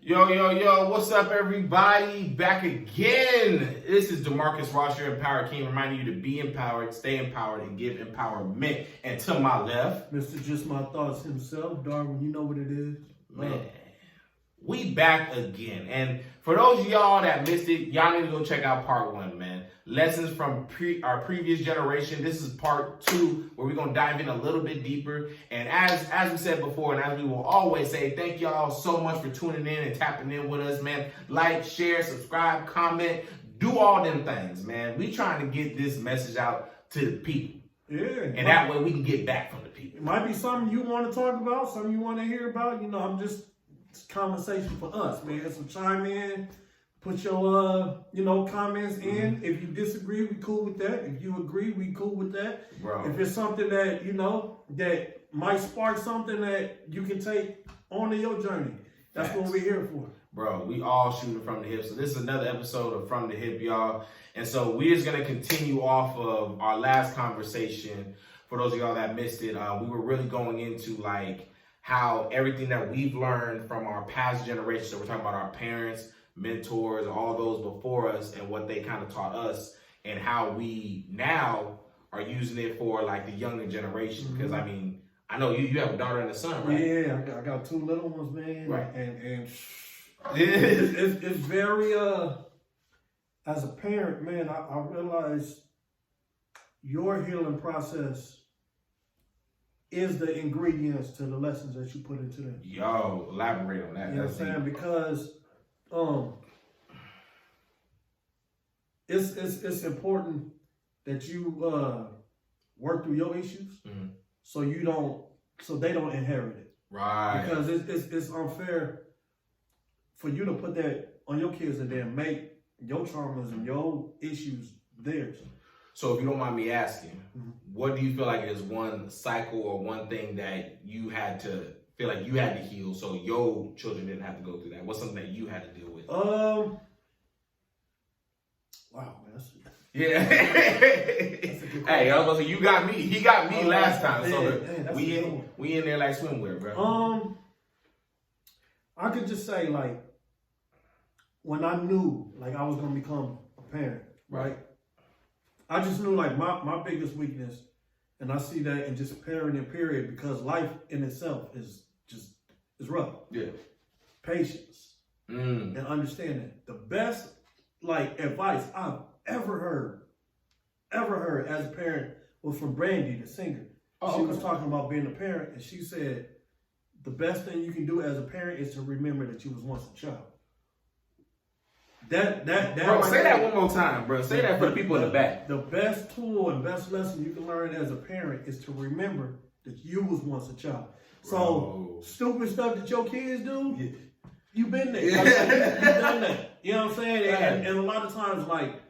Yo, what's up, everybody? Back again. This is DeMarcus Ross, your Empower King, reminding you to be empowered, stay empowered, and give empowerment. And to my left, Mr. Just My Thoughts himself, Darwin, you know what it is. man, we back again. And for those of y'all that missed it, y'all need to go check out part 1, man. Lessons from our previous generation. This is part 2, where we're going to dive in a little bit deeper. And as we said before, and as we will always say, thank y'all so much for tuning in and tapping in with us, man. Like, share, subscribe, comment, do all them things, man. We trying to get this message out to the people. Yeah. And that way we can get back from the people. It might be something you want to talk about, something you want to hear about. You know, it's conversation for us, man. So chime in, put your, comments in. If you disagree, we cool with that. If you agree, we cool with that. Bro. If it's something that, that might spark something that you can take onto your journey, that's what we're here for. Bro, we all shooting from the hip. So this is another episode of From the Hip, y'all. And so we're just going to continue off of our last conversation. For those of y'all that missed it, we were really going into like how everything that we've learned from our past generations. So we're talking about our parents, mentors, all those before us, and what they kind of taught us, and how we now are using it for like the younger generation. Because I mean, I know you have a daughter and a son, right? Yeah, I got 2 little ones, man. Right. And it's very as a parent, man, I realize your healing process is the ingredients to the lessons that you put into them. Yo, elaborate on that. You know what I'm saying? Because it's important that you work through your issues, so they don't inherit it. Right. Because it's unfair for you to put that on your kids and then make your traumas and your issues theirs. So if you don't mind me asking, what do you feel like is one cycle or one thing that you had to feel like you had to heal so your children didn't have to go through that? What's something that you had to deal with? Wow, man. Yeah. Hey, I was gonna say you got me. He got me last time. So we in there like swimwear, bro. I could just say like when I knew like I was gonna become a parent, right? I just knew like my biggest weakness, and I see that in just parenting period, because life in itself is rough. Yeah. Patience and understanding. The best like advice I've ever heard as a parent was from Brandy, the singer. She was talking about being a parent, and she said the best thing you can do as a parent is to remember that you was once a child. That bro, say that one more time, bro. Say that for the people in the back. The best tool and best lesson you can learn as a parent is to remember that you was once a child. So stupid stuff that your kids do, you've been there. You've done that. You know what I'm saying? And a lot of times, like,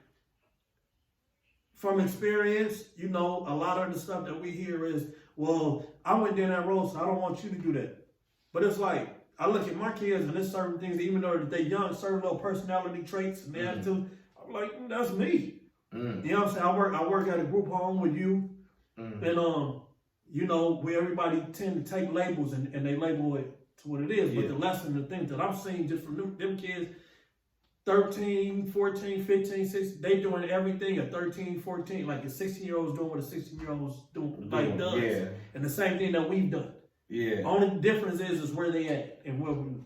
from experience, a lot of the stuff that we hear is, well, I went down that road, so I don't want you to do that. But it's like, I look at my kids and there's certain things, even though they're young, certain little personality traits and attitude, I'm like, that's me. You know what I'm saying? I work at a group home with you, and where everybody tend to take labels and they label it to what it is. But the lesson, the things that I'm seeing just from them kids, 13, 14, 15, 16, they doing everything a 13, 14, like a 16-year-old's doing what a 16-year-old's doing, like does. Yeah. And the same thing that we've done. Yeah. Only difference is where they at and where we.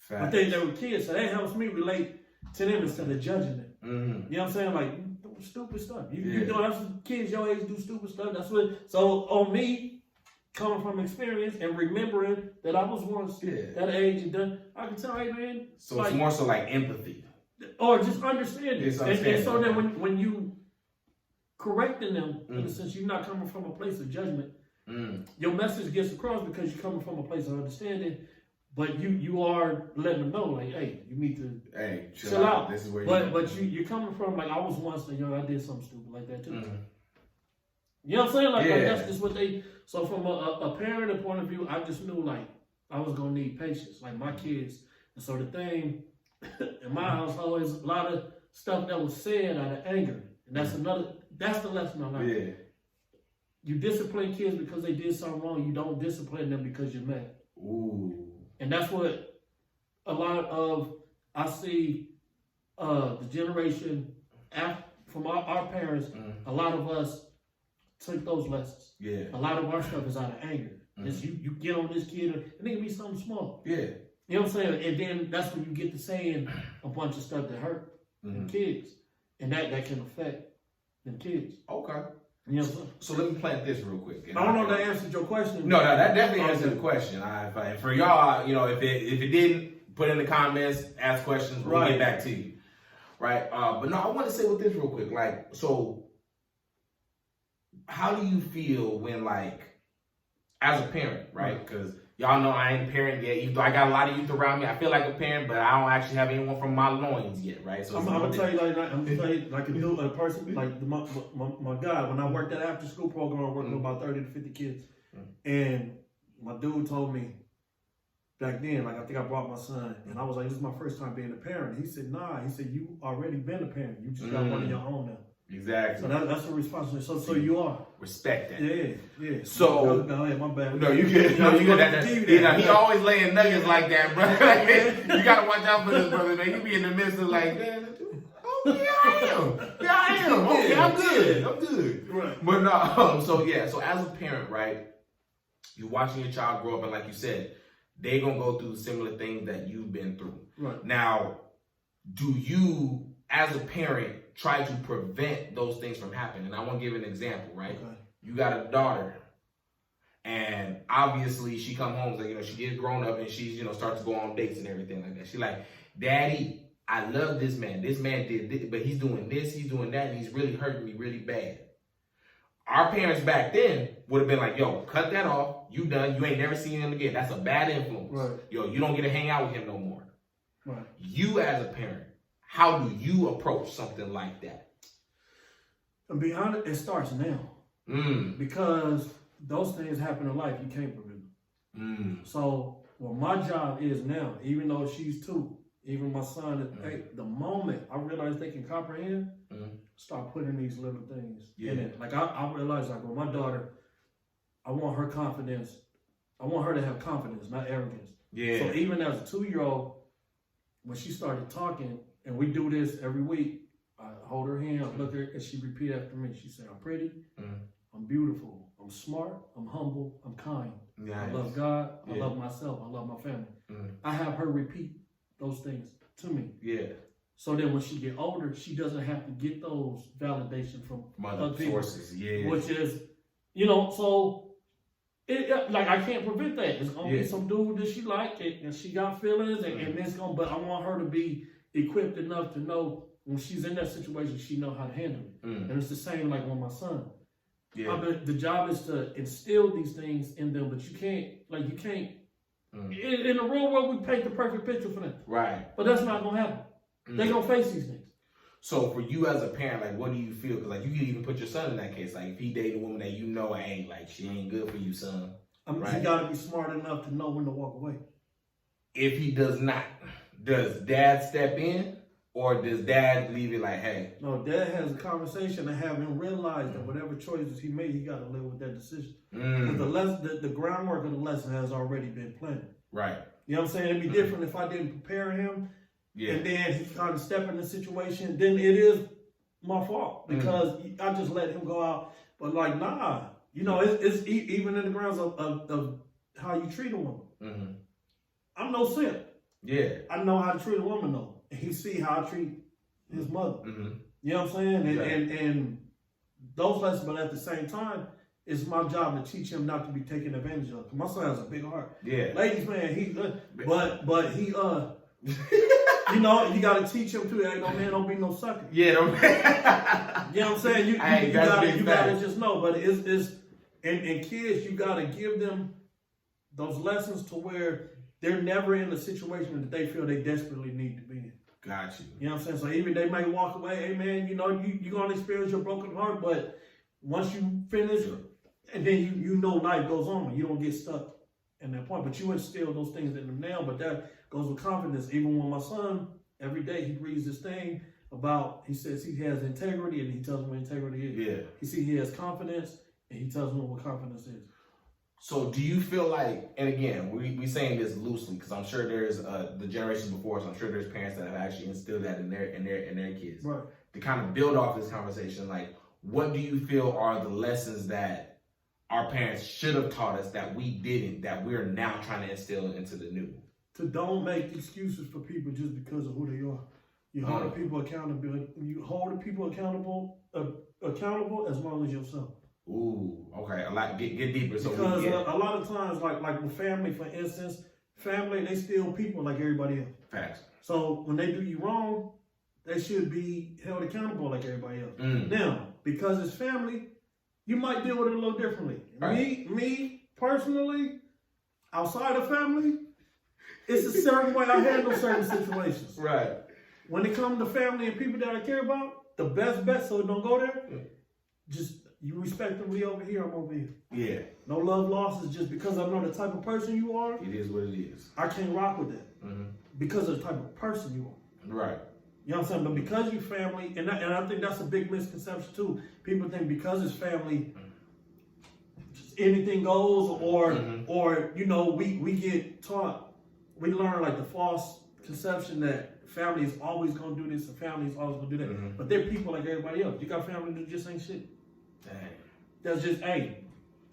But they were kids, so that helps me relate to them instead of judging them. You know what I'm saying? Like, doing stupid stuff. You know, that's what kids your age do, stupid stuff. That's what. So on me, coming from experience and remembering that I was once that age and done, I can tell, hey man. So like, it's more so like empathy, or just understanding. And so then when you correcting them, in a sense, you're not coming from a place of judgment. Your message gets across because you're coming from a place of understanding, but you are letting them know, like, hey, you need to chill out. This is where but you're coming from, like, I was once I did something stupid like that too. You know what I'm saying? Like that's just what they. So from a parenting point of view, I just knew like I was gonna need patience, like my kids. And so the thing in my household is a lot of stuff that was said out of anger, and that's the lesson I learned. Yeah. You discipline kids because they did something wrong. You don't discipline them because you're mad. Ooh. And that's what a lot of, I see the generation after, from our parents, a lot of us took those lessons. Yeah. A lot of our stuff is out of anger. It's you get on this kid, and it can be something small. Yeah. You know what I'm saying? And then that's when you get to saying a bunch of stuff that hurt the kids. And that can affect them kids. Okay. You know what I'm saying? So let me plant this real quick. I don't know if that answered your question. No, that definitely answered the question. For y'all, you know, if it didn't, put in the comments, ask questions, we'll get back to you. Right? But no, I want to say with this real quick. Like, so how do you feel when, like, as a parent, right? Because y'all know I ain't a parent yet. Even though I got a lot of youth around me, I feel like a parent, but I don't actually have anyone from my loins yet, right? So I'm gonna tell you like a dude, a person like my guy. When I worked at after school program, I worked with about 30 to 50 kids, and my dude told me back then, like I think I brought my son, and I was like, "This is my first time being a parent." He said, "Nah," he said, "You already been a parent. You just got one of your own now." Exactly. So that's a responsibility. So you are. Respect that. Yeah. So go ahead, my bad. No, you get. No, you get that. He always laying nuggets like that, bro. You gotta watch out for this brother, man. You be in the midst of like, man, oh yeah, I am. Okay, I'm good. Right. But no, so as a parent, right, you're watching your child grow up, and like you said, they're gonna go through similar things that you've been through. Right. Now, do you, as a parent, try to prevent those things from happening? And I want to give an example, right? Okay. You got a daughter, and obviously she come home, like, you know, she gets grown up and she's, you know, starts to go on dates and everything like that. She like, Daddy, I love this man. This man did this, but he's doing this, he's doing that, and he's really hurting me really bad. Our parents back then would have been like, yo, cut that off. You done. You ain't never seen him again. That's a bad influence. Right. Yo, you don't get to hang out with him no more. Right. You as a parent, how do you approach something like that? To be honest, it starts now. Because those things happen in life, you can't prevent them. So what my job is now, even though she's 2, even my son is 8, the moment I realize they can comprehend, start putting these little things in it. Like I realize, like with my daughter, I want her confidence. I want her to have confidence, not arrogance. Yeah. So even as a 2-year-old, when she started talking, and we do this every week, I hold her hand, I look at her, and she repeat after me. She said, "I'm pretty, I'm beautiful, I'm smart, I'm humble, I'm kind. Nice. I love God, I love myself, I love my family." I have her repeat those things to me. Yeah. So then when she get older, she doesn't have to get those validation from other sources. Yeah. Which is, you know, so like I can't prevent that. It's gonna be some dude that she like, and she got feelings, and it's gonna. But I want her to be equipped enough to know when she's in that situation, she know how to handle it. And it's the same like with my son. Yeah. The job is to instill these things in them, but you can't. In the real world, we paint the perfect picture for them. Right. But that's not gonna happen. They're gonna face these things. So for you as a parent, like, what do you feel? Because like you can even put your son in that case. Like if he dating a woman that you know ain't like she ain't good for you, son. Right? He gotta be smart enough to know when to walk away. If he does not, does dad step in, or does dad leave it like, hey? No, dad has a conversation and have him realize that whatever choices he made, he gotta live with that decision. Because the groundwork of the lesson has already been planted. Right. You know what I'm saying? It'd be different if I didn't prepare him. Yeah. And then he kind of step in the situation, then it is my fault because I just let him go out. But like, nah, you know, it's even in the grounds of how you treat a woman. I'm no simp. Yeah. I know how to treat a woman though. And he see how I treat his mother. You know what I'm saying? And those lessons, but at the same time, it's my job to teach him not to be taken advantage of. My son has a big heart. Yeah. Ladies, man, he but he you know, you gotta teach him too. Ain't no man, don't be no sucker. Yeah, don't. You know what I'm saying? You gotta just know. But it's and kids, you gotta give them those lessons to where they're never in a situation that they feel they desperately need to be in. Got you. You know what I'm saying? So even they may walk away, hey man, you know, you're gonna experience your broken heart, but once you finish, and then you know life goes on, you don't get stuck in that point. But you instill those things in them now, but that goes with confidence. Even when my son, every day he reads this thing about, he says he has integrity, and he tells me what integrity is. Yeah. He has confidence, and he tells me what confidence is. So do you feel like, and again, we saying this loosely because I'm sure there's the generations before us, I'm sure there's parents that have actually instilled that in their kids. Right. To kind of build off this conversation, like, what do you feel are the lessons that our parents should have taught us that we didn't, that we're now trying to instill into the new? To don't make excuses for people just because of who they are. You hold the people accountable. You hold the people accountable as long as yourself. Ooh, okay. A lot get deeper. So because a lot of times, like with family, for instance, family they still people like everybody else. Facts. So when they do you wrong, they should be held accountable like everybody else. Now, because it's family, you might deal with it a little differently. Right. Me personally, outside of family, it's a certain way I handle certain situations. Right. When it comes to family and people that I care about, the best bet so it don't go there, just you respectively over here, I'm over here. Yeah. No love lost is just because I know the type of person you are. It is what it is. I can't rock with that. Because of the type of person you are. Right. You know what I'm saying? But because you family, and I think that's a big misconception too. People think because it's family, anything goes, or you know, we get taught, we learn like the false conception that family is always gonna do this and family is always gonna do that. But they're people like everybody else. You got family that just ain't shit. Dang. That's just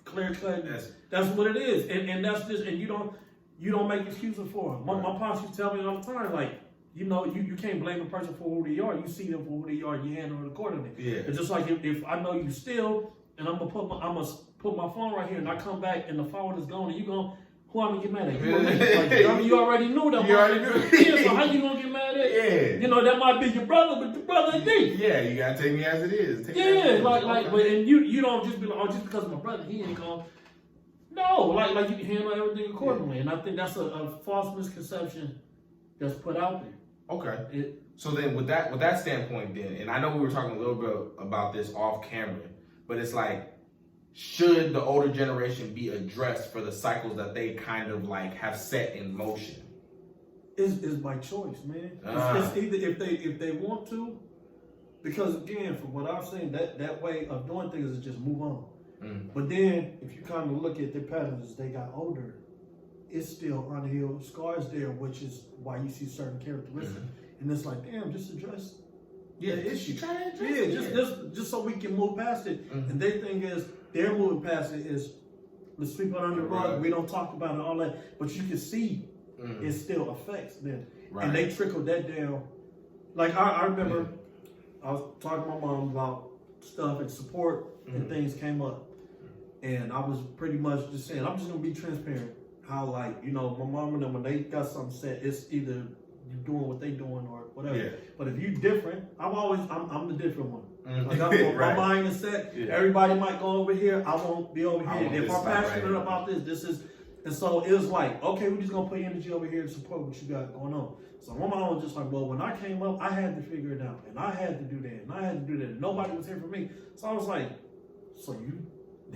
clear cut. That's what it is, and that's just, and you don't make excuses for them. My pops used to tell me all the time, like, you know, you can't blame a person for who they are. You see them for who they are, and you handle it accordingly. Yeah. It's just like if I know you steal, and I'm gonna put my phone right here, and I come back and the phone is gone, and you gonna, who I'm gonna get mad at? You already knew that. You already knew. Yeah, so how you gonna get mad at? Yeah. You know, that might be your brother, but your brother is me. Yeah, you gotta take me as it is. But and you don't just be like, oh, just because of my brother, he ain't gonna. No, like you can handle everything accordingly, and I think that's a false misconception that's put out there. Okay. So then, with that standpoint, then, and I know we were talking a little bit about this off camera, but it's like, should the older generation be addressed for the cycles that they kind of like have set in motion? It's by choice, man. It's either if they want to, because again, from what I've seen, that way of doing things is just move on. But then, if you kind of look at their patterns as they got older, it's still unhealed scars there, which is why you see certain characteristics. And it's like, damn, just address the issue. Just so we can move past it. And their thing is, they're moving past it is, let's sweep it under the rug. We don't talk about it, all that. But you can see it still affects them. And they trickle that down. Like, I remember I was talking to my mom about stuff and support and things came up. And I was pretty much just saying, I'm just going to be transparent. How, like, you know, my mom and them, when they got something set, it's either you doing what they doing or whatever. Yeah. But if you different, I'm the different one. Like, my mind is set. Yeah. Everybody might go over here. I won't be over here. If I'm passionate about this is, and so it was like, okay, we're just going to put energy over here to support what you got going on. So my mom was just like, well, when I came up, I had to figure it out. And I had to do that. And I had to do that. And nobody was here for me. So I was like, so you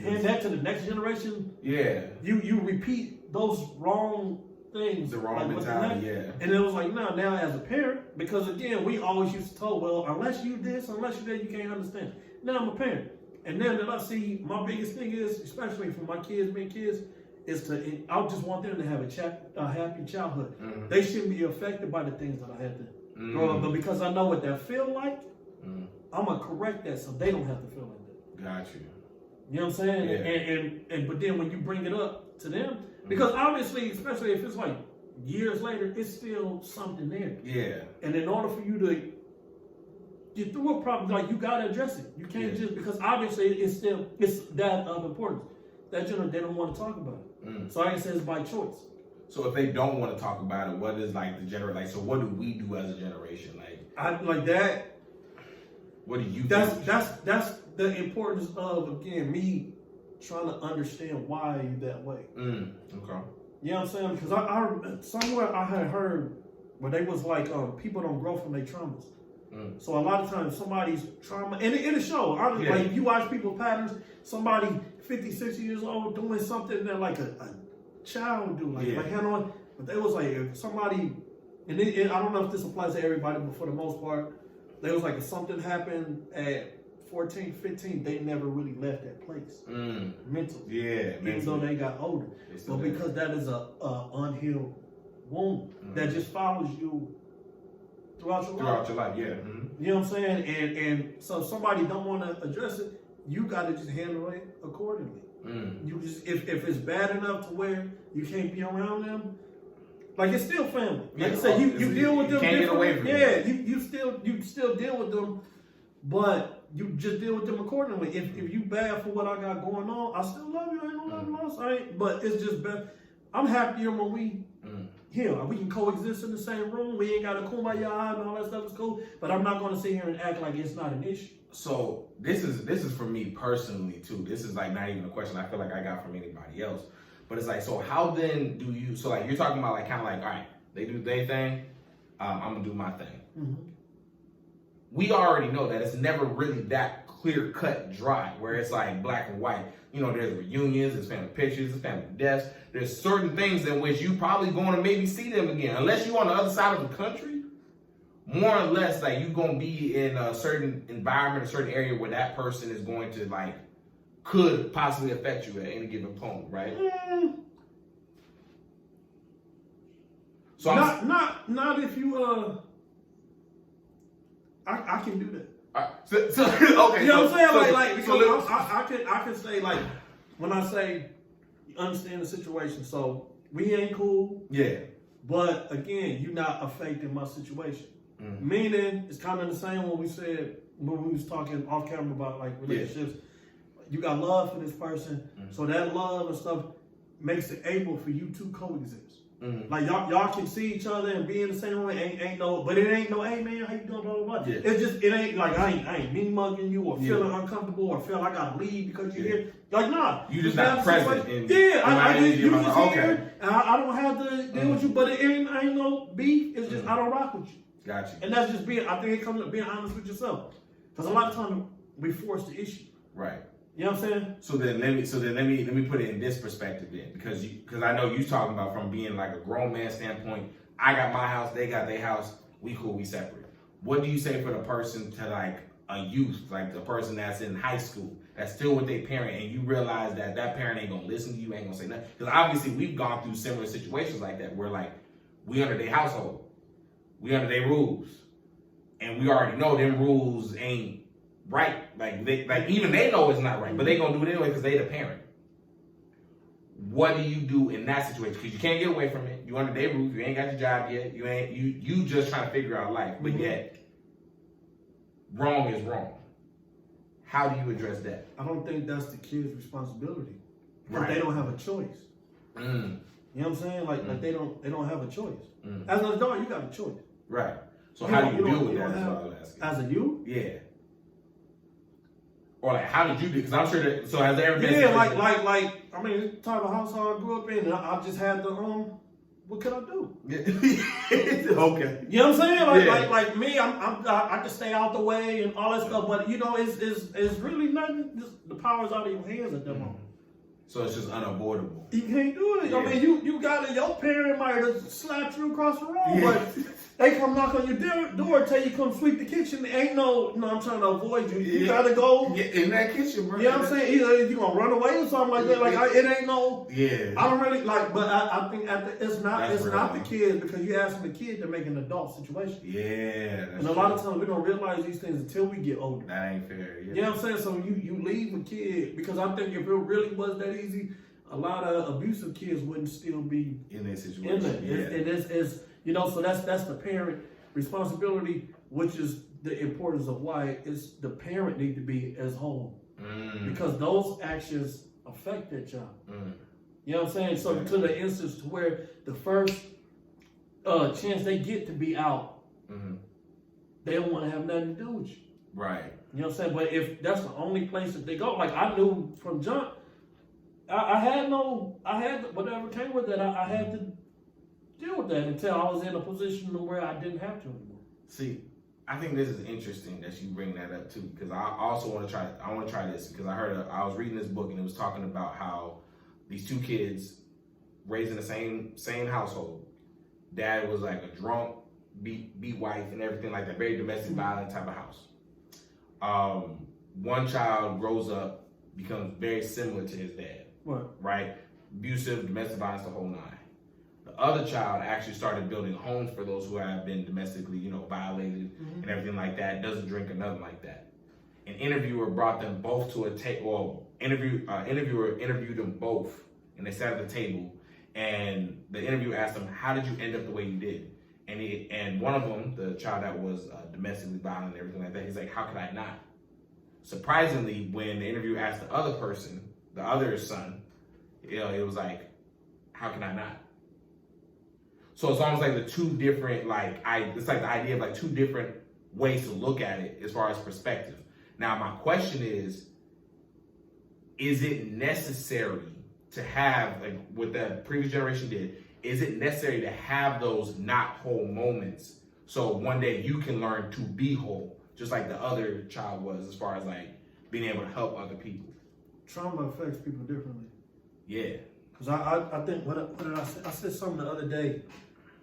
hand that to the next generation? Yeah. You repeat those wrong things. The wrong mentality, And it was like, now as a parent, because again, we always used to tell, well, unless you this, unless you that, you can't understand. Now I'm a parent. And now that I see, my biggest thing is, especially for my kids, being kids, is I just want them to have a happy childhood. They shouldn't be affected by the things that I had to grow up. But because I know what that feel like, I'm going to correct that so they don't have to feel like that. Got you. You know what I'm saying? Yeah. And but then when you bring it up to them, because obviously, especially if it's like years later, it's still something there. Yeah. And in order for you to get through a problem, like, you gotta address it. You can't just, because obviously it's that of importance. That they don't want to talk about it. So like I said, it's by choice. So if they don't want to talk about it, what is like the generation? Like, so what do we do as a generation? Like that. What do you? That's the importance of, again, me trying to understand why you're that way. Okay. You know what I'm saying? Because I somewhere I had heard where they was like, people don't grow from their traumas. So a lot of times somebody's trauma, and it shows. Like, you watch people's patterns, somebody 50, 60 years old doing something that like a child would do, like handling. But they was like, if somebody, and I don't know if this applies to everybody, but for the most part, they was like, if something happened at 14, 15, they never really left that place mentally. Yeah, even though they got older. But because that is a unhealed wound that just follows you throughout your life. Yeah. You know what I'm saying? And so if somebody don't want to address it, you got to just handle it accordingly. You just if it's bad enough to where you can't be around them, like it's still family. Like I said, you deal with them. Can't get away from you still deal with them, but you just deal with them accordingly. If you bad for what I got going on, I still love you. I ain't no love lost. But it's just bad. I'm happier when we heal. We can coexist in the same room. We ain't got a kumbaya and all that stuff is cool. But I'm not going to sit here and act like it's not an issue. So this is for me personally too. This is like not even a question I feel like I got from anybody else. But it's like, so how then do you? So like you're talking about like kind of like, all right, they do their thing. I'm gonna do my thing. We already know that it's never really that clear cut dry where it's like black and white. You know, there's reunions, there's family pictures, there's family deaths. There's certain things in which you probably going to maybe see them again, unless you're on the other side of the country. More or less, like you're gonna be in a certain environment, a certain area where that person is going to like could possibly affect you at any given point, right? So not if you I can do that. So okay, you know what I'm saying? So, like so I can say like when I say you understand the situation, so we ain't cool. Yeah. But again, you're not affecting my situation. Meaning, it's kind of the same when we was talking off camera about like relationships. You got love for this person, so that love and stuff makes it able for you to coexist. Like y'all can see each other and be in the same room. Ain't no, but it ain't no. Hey man, how you doing? Blah blah blah. Yeah. It's just it ain't like I ain't mean mugging you or feeling uncomfortable or feel I gotta leave because you're here. Like nah, you just not present. You just here, and I don't have to deal with you. But it ain't no beef. It's just I don't rock with you. Gotcha. And that's just being. I think it comes to being honest with yourself. Because a lot of times we force the issue. Right. You know what I'm saying? So then let me put it in this perspective then, because I know you talking about from being like a grown man standpoint. I got my house, they got their house. We cool, we separate. What do you say for the person to like a youth, like the person that's in high school, that's still with their parent, and you realize that parent ain't gonna listen to you, ain't gonna say nothing? Because obviously we've gone through similar situations like that, where like we under their household, we under their rules, and we already know them rules ain't right. Like even they know it's not right, but they gonna do it anyway because they the parent. What do you do in that situation? Because you can't get away from it. You under their roof. You ain't got your job yet. You just trying to figure out life, but yet wrong is wrong. How do you address that? I don't think that's the kid's responsibility. Because Right. they don't have a choice. You know what I'm saying? Like they don't have a choice. As an adult, you got a choice. Right. So how do you deal with that? That's what I was asking. As a youth? Yeah. Or like, how did you do? Because I'm sure that. So has there ever been? Yeah, like. I mean, it's the type of household I grew up in. And I just had the What could I do? Okay. You know what I'm saying? Like me, I can stay out the way and all that stuff. But you know, it's really nothing. Just the power's out of your hands at that moment. So it's just unavoidable. You can't do it. Yeah. I mean, you got it. Your parent might have slapped you across the room, but they come knock on your door, tell you come sweep the kitchen. Ain't no, I'm trying to avoid you. You gotta go. Yeah, in that kitchen, bro. You know what I'm saying? Either you gonna run away or something like that. Like it ain't no. Yeah. I don't really like, but I think it's not That's not real. the kids, because you asking the kid to make an adult situation. Yeah. And a lot of times we don't realize these things until we get older. That ain't fair. Yeah. You know what I'm saying? So you leave a kid, because I think if it really was that easy, a lot of abusive kids wouldn't still be in that situation. It is, you know, so that's the parent responsibility, which is the importance of why it's the parent need to be as whole. Because those actions affect that child. You know what I'm saying? So to the instance to where the first chance they get to be out, they don't want to have nothing to do with you. Right. You know what I'm saying? But if that's the only place that they go, like I knew from jump, I had whatever came with that, I had to deal with that until I was in a position where I didn't have to anymore. See, I think this is interesting that you bring that up too, because I also want to try this, because I was reading this book and it was talking about how these two kids raised in the same household. Dad was like a drunk, beat wife and everything like that, very domestic violent type of house. one child grows up, becomes very similar to his dad, right? Abusive, domestic violence, the whole nine. The other child actually started building homes for those who have been domestically, violated and everything like that. Doesn't drink or nothing like that. An interviewer brought them both to a table. Interviewer interviewed them both, and they sat at the table. And the interviewer asked them, "How did you end up the way you did?" And one of them, the child that was domestically violent and everything like that, he's like, "How could I not?" Surprisingly, when the interviewer asked the other person, the other son, it was like, "How can I not?" So it's almost like the two different, it's like the idea of like two different ways to look at it as far as perspective. Now, my question is it necessary to have, like what the previous generation did, is it necessary to have those not whole moments so one day you can learn to be whole, just like the other child was, as far as like being able to help other people? Trauma affects people differently. Yeah. Because I think, what did I say? I said something the other day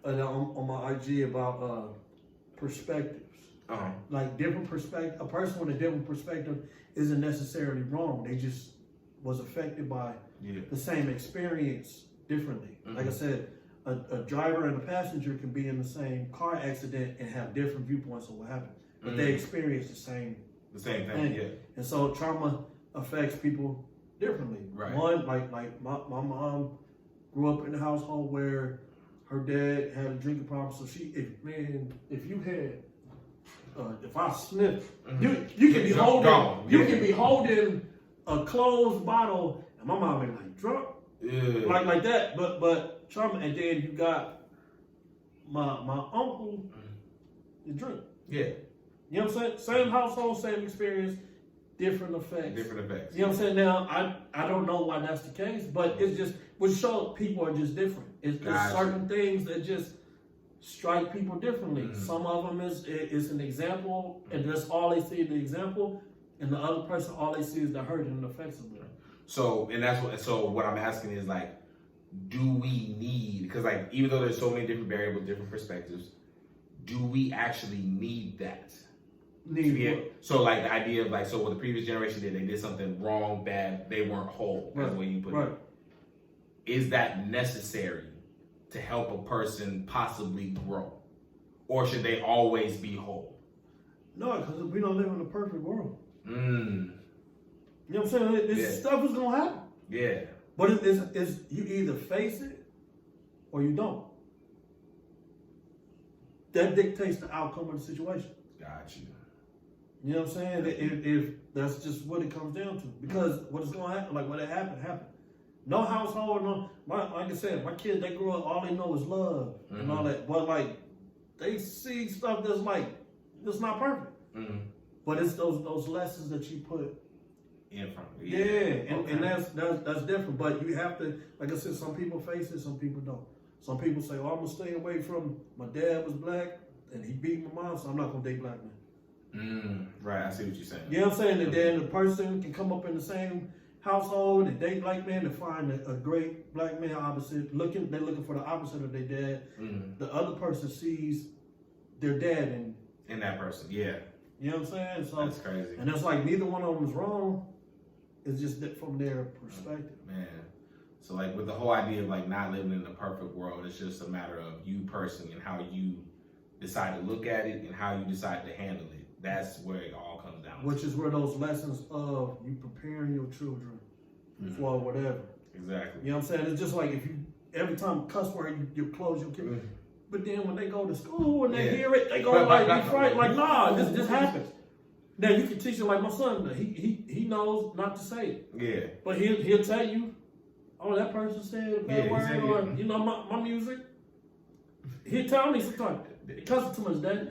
on my IG about perspectives. Uh-huh. Like different perspective, a person with a different perspective isn't necessarily wrong. They just was affected by the same experience differently. Like I said, a driver and a passenger can be in the same car accident and have different viewpoints on what happened, but they experience the same thing. Yeah. And so trauma affects people differently. Right. One, like my mom grew up in a household where her dad had a drinking problem. So if I sniff, you can be holding, can be holding a closed bottle, and my mom be like drunk, like that. But trauma, and then you got my uncle, the drink. Yeah. You know what I'm saying? Same household, same experience, different effects. Different effects. You know what I'm saying? Now, I don't know why that's the case, but it's just, which shows people are just different. It's certain things that just strike people differently. Some of them is an example, and that's all they see is the example, and the other person, all they see is the hurt and the effects of it. So what I'm asking is like, do we need, because like, even though there's so many different variables, different perspectives, do we actually need that? So like the idea of like, so what the previous generation did, they did something wrong, bad, they weren't whole, that's the way you put it. Is that necessary to help a person possibly grow? Or should they always be whole? No, because we don't live in a perfect world. You know what I'm saying? This stuff is going to happen. Yeah. But it's you either face it or you don't. That dictates the outcome of the situation. Got you. You know what I'm saying? If that's just what it comes down to. Because what is going to happen, like what happened. No household, like I said, my kids, they grew up, all they know is love and all that. But like, they see stuff that's like, it's not perfect. But it's those lessons that you put in front of you. And that's different. But you have to, like I said, some people face it, some people don't. Some people say, oh, I'm gonna stay away from, my dad was black and he beat my mom, so I'm not gonna date black men. Right, I see what you're saying. You know what I'm saying? And then the person can come up in the same household and date black men and find a great black man opposite. They're looking for the opposite of their dad. The other person sees their dad in that person. Yeah. You know what I'm saying? So that's crazy. And it's like neither one of them is wrong. It's just that from their perspective. Man. So like with the whole idea of like not living in a perfect world, it's just a matter of you personally and how you decide to look at it and how you decide to handle it. That's where it all comes down. Which is where those lessons of you preparing your children for whatever. Exactly. You know what I'm saying? It's just like if you, every time cuss word, you close your kid. But then when they go to school and they hear it, they go nah, this happens. Now you can teach it like my son, he knows not to say it. Yeah. But he'll tell you, oh, that person said a bad word, or you know, my music. He'll tell me sometimes, cussing too much, Dad.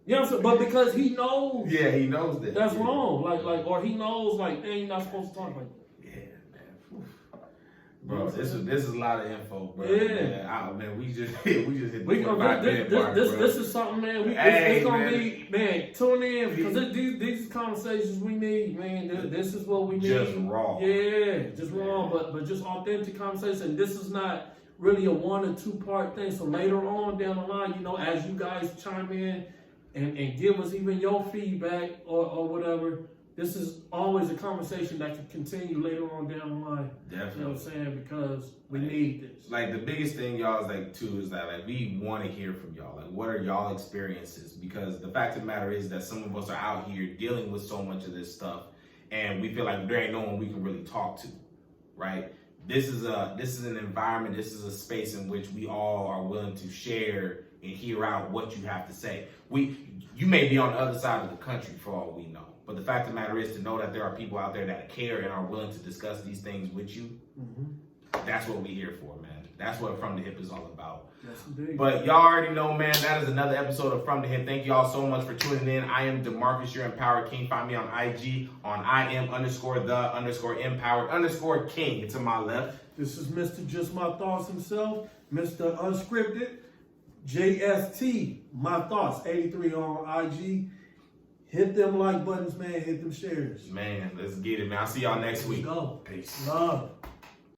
You know what I'm saying? But because he knows. Yeah, he knows that. That's wrong. Or he knows, like, hey, you're not supposed to talk like that. Bro, this is a lot of info, bro. Man, we just hit the 45-minute mark, bro. This is something, man. It's gonna be, man. Tune in because these conversations we need, man. This is what we need. Just raw. Yeah, just raw, but just authentic conversation. This is not really a 1 or 2 part thing. So later on down the line, you know, as you guys chime in, and give us even your feedback or whatever. This is always a conversation that can continue later on down the line. Definitely. You know what I'm saying? Because we need this. Like the biggest thing, y'all, is like too, is that like we want to hear from y'all. Like, what are y'all experiences? Because the fact of the matter is that some of us are out here dealing with so much of this stuff, and we feel like there ain't no one we can really talk to, right? This is an environment. This is a space in which we all are willing to share and hear out what you have to say. You may be on the other side of the country for all we know. But the fact of the matter is to know that there are people out there that care and are willing to discuss these things with you. That's what we're here for, man. That's what From the Hip is all about. Yes, indeed. But y'all already know, man, that is another episode of From the Hip. Thank y'all so much for tuning in. I am DeMarcus, your Empowered King. Find me on IG on IM_the_empowered_king. It's to my left. This is Mr. Just My Thoughts himself, Mr. Unscripted, JST, My Thoughts, 83 on IG. Hit them like buttons, man. Hit them shares. Man, let's get it, man. I'll see y'all next week. Let's go. Peace. Love.